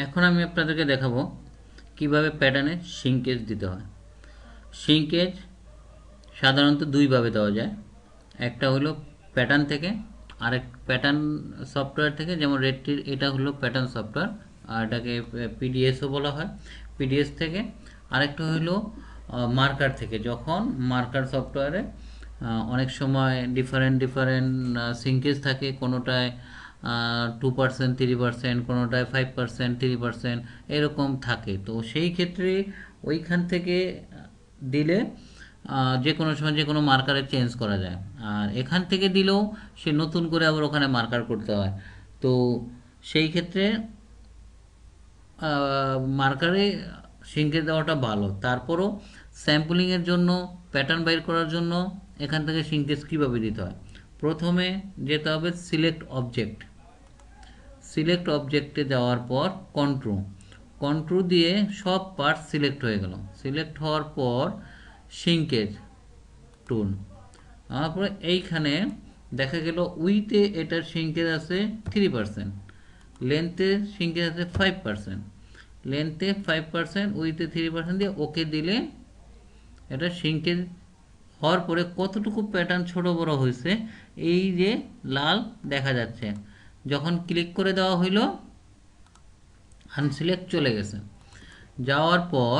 এখন আমি আপনাদেরকে দেখাবো কিভাবে প্যাটার্নে সিঙ্কেজ দিতে হয়। সিঙ্কেজ সাধারণত দুইভাবে দেওয়া যায়। একটা হলো প্যাটার্ন থেকে, আরেক প্যাটার্ন সফটওয়্যার থেকে, যেমন রেডটির এটা হলো প্যাটার্ন সফটওয়্যার, আর এটাকে পিডিএসও বলা হয়, পিডিএস থেকে। আরেকটা হলো মার্কার থেকে। যখন মার্কার সফটওয়্যারে অনেক সময় ডিফারেন্ট ডিফারেন্ট সিঙ্কেজ থাকে, কোনোটায় 2%, 3%, কোনোটায় 5%, 3%, এরকম থাকে। তো সেই ক্ষেত্রে ওইখান থেকে দিলে যে কোনো সময় যে কোনো মার্কারে চেঞ্জ করা যায়। আর এখান থেকে দিলেও সে নতুন করে আবার ওখানে মার্কার করতে হয়। তো সেই ক্ষেত্রে মার্কারে সিঙ্কে দেওয়াটা ভালো। তারপরও স্যাম্পলিংয়ের জন্য, প্যাটার্ন বাইর করার জন্য এখান থেকে সিঙ্কেজ কীভাবে দিতে হয়। প্রথমে যেতে হবে সিলেক্ট অবজেক্ট। সিলেক্ট অবজেক্টে যাওয়ার পর কন্ট্রো দিয়ে সব পার্ট সিলেক্ট হয়ে গেল। সিলেক্ট হওয়ার পর সিঙ্কেজ টুল, তারপরে এইখানে দেখা গেল উইথে এটার সিঙ্কেজ আছে 3%, লেন্থে সিঙ্কেজ আছে 5%, লেন্থে 5%, উইথে 3% দিয়ে ওকে দিলে এটা সিঙ্কেজ হওয়ার পরে কতটুকু প্যাটার্ন ছোট বড় হয়েছে এই যে লাল দেখা যাচ্ছে। যখন ক্লিক করে দেওয়া হইল আনসিলেক্ট চলে গেছে। যাওয়ার পর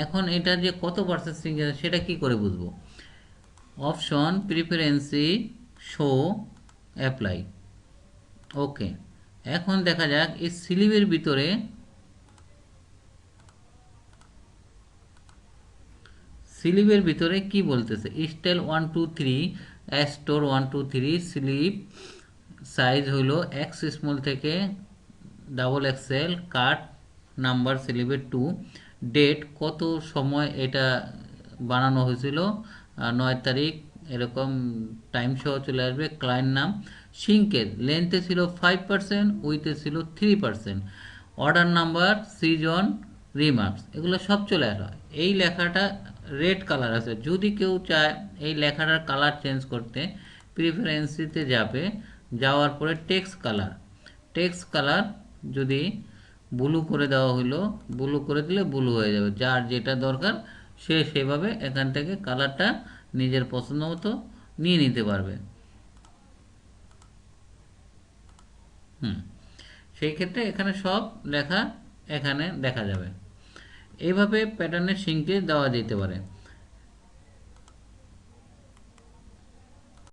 এখন এটা যে কত পার্সেন্ট সিঙ্কেজ সেটা কি করে বুঝবো? অপশন প্রিফারেন্সি, শো, অ্যাপ্লাই, ওকে। এখন দেখা যাক এই স্লিপের ভিতরে কি বলতেছে। স্টাইল 123, স্টোর 123, স্লিপ সাইজ হলো এক্স স্মল থেকে XXL, কাট নাম্বার স্লিপের 2, ডেট কত সময় এটা বানানো হয়েছিল, 9 তারিখ, এরকম টাইম সহ চলে আসবে। ক্লায়েন্ট নাম, সিঙ্কেজ লেন্থে ছিল 5%, উইথে ছিল 3%, অর্ডার নাম্বার, সিজন, রিমার্কস, এগুলো সব চলে আসে। এই লেখাটা রেড কালার আছে। যদি কেউ চায় এই লেখাটার কালার চেঞ্জ করতে, প্রিফারেন্সিতে যাবে, যাওয়ার পরে টেক্সট কালার যদি ব্লু করে দেওয়া হইলো, ব্লু করে দিলে ব্লু হয়ে যাবে। যার যেটা দরকার সে সেভাবে এখান থেকে কালারটা নিজের পছন্দ মতো নিয়ে নিতে পারবে। সেই ক্ষেত্রে এখানে সব লেখা এখানে দেখা যাবে। এইভাবে প্যাটার্নের সিঙ্কেজ দেওয়া যেতে পারে।